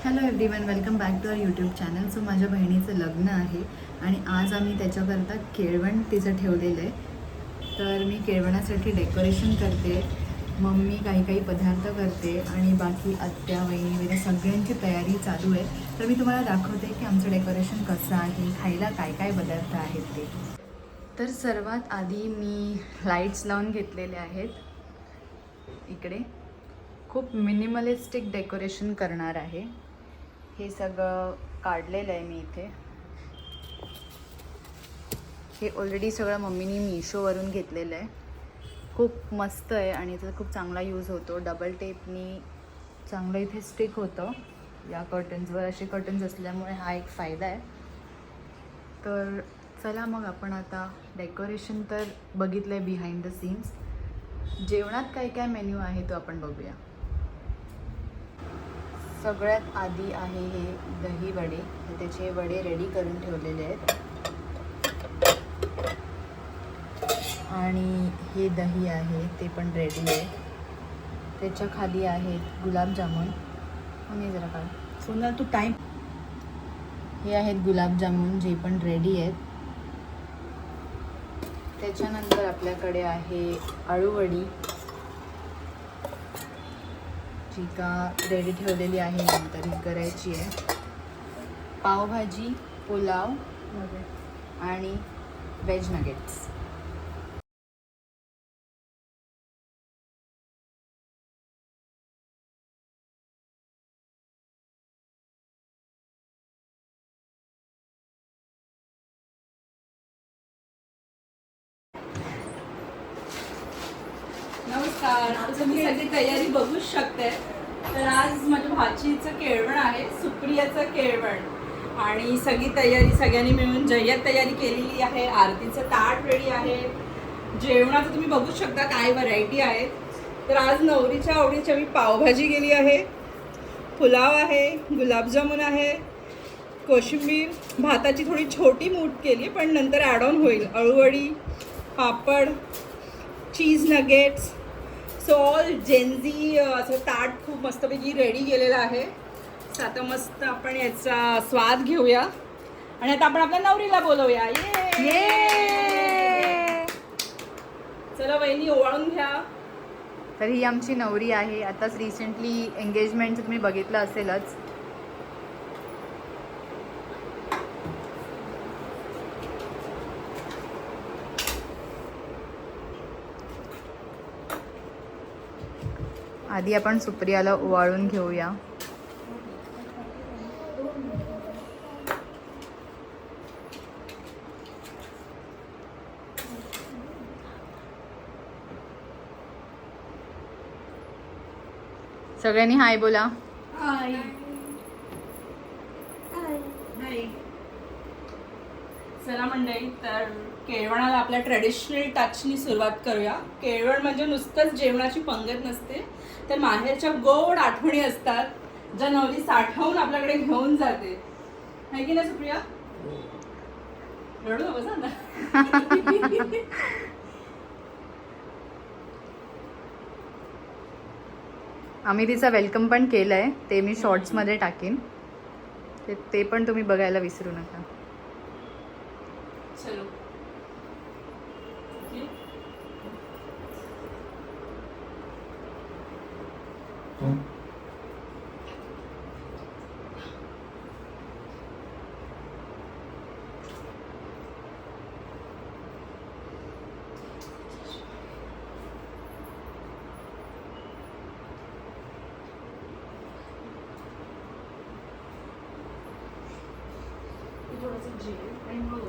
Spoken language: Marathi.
Hello everyone, welcome back to our YouTube channel. So माझ्या बहिणीचं लग्न आहे आणि आज आम्ही त्याच्याकरता केळवण तिचं ठेवलेलं आहे. तर मी केळवणासाठी डेकोरेशन करते, मम्मी काही काही पदार्थ करते आणि बाकी आत्या वहिनी वगैरे सगळ्यांची तयारी चालू आहे. तर मी तुम्हाला दाखवते की आमचं डेकोरेशन कसं आहे, खायला काय काय पदार्थ आहेत ते. तर सर्वात आधी मी लाईट्स लावून घेतलेले आहेत. इकडे खूप मिनिमलिस्टिक डेकोरेशन करणार आहे. हे सगळं काढलेलं आहे मी इथे. हे ऑलरेडी सगळं मम्मीनी मीशोवरून घेतलेलं आहे. खूप मस्त आहे आणि याचा खूप चांगला यूज होतो. डबल टेपनी चांगलं इथे स्टिक होतं. या कर्टन्सवर असे कर्टन्स असल्यामुळे हा एक फायदा आहे. तर चला मग आपण आता डेकोरेशन तर बघितलं आहे बिहाइंड द सीन्स. जेवणात काय काय मेन्यू आहे तो आपण बघूया. सगळ्यात आधी आहे हे दही वडे. त्याचे वडे रेडी करून ठेवलेले आहेत आणि हे दही आहे ते पण रेडी आहे. त्याच्या खाली आहेत गुलाबजामुन. आणि जरा काय सोनल तू टाइम. हे आहेत गुलाबजामुन जे पण रेडी आहेत. त्याच्यानंतर आपल्याकडे आहे आळूवडी जी का रेडी ठेवलेली आहे, नंतर ही करायची आहे. पावभाजी, पुलाव आणि व्हेज नगेट्स. नमस्कार. आज तुम्ही सगळी तयारी बघूच शकते. तर आज माझ्या भाचीचं केळवण आहे, सुप्रियाचं केळवण, आणि सगळी तयारी सगळ्यांनी मिळून जय्यत तयारी केलेली आहे. आरतीचं ताट रेडी आहे. जेवणाचं तुम्ही बघू शकता काय व्हरायटी आहेत. तर आज नवरीच्या आवडीची आम्ही पावभाजी केली आहे, पुलाव आहे, गुलाबजामुन आहे, कोशिंबीर, भाताची थोडी छोटी मूठ केली पण नंतर ॲड ऑन होईल, अळूवडी, पापड, चीज नगेट्स. सो ऑल जेन्झी असं ताट खूप मस्तपैकी रेडी केलेलं आहे. सो आता मस्त आपण याचा स्वाद घेऊया आणि आता आपण आपल्या नवरीला बोलवूया. ये चला वहिनी ओवाळून घ्या. तर ही आमची नवरी आहे. आताच रिसेंटली एंगेजमेंटचं तुम्ही बघितलं असेलच. आधी आपण सुप्रियाला ओवाळून घेऊया. सगळ्यांनी हाय बोला. हाय. चला मंडळी, तर केळवणाला आपल्या ट्रेडिशनल टचनी सुरुवात करूया. केळवण म्हणजे नुसतंच जेवणाची पंगत नसते, तर माहेरच्या गोड आठवणी असतात ज्या नवरी साठवून आपल्याकडे घेऊन जाते. आहे की नाही सुप्रिया? रडू नको ना. आम्ही तिचं वेलकम पण केलं आहे, ते मी शॉर्ट्समध्ये टाकीन. ते पण तुम्ही बघायला विसरू नका. चलो. थोडंसं जेल आणि मग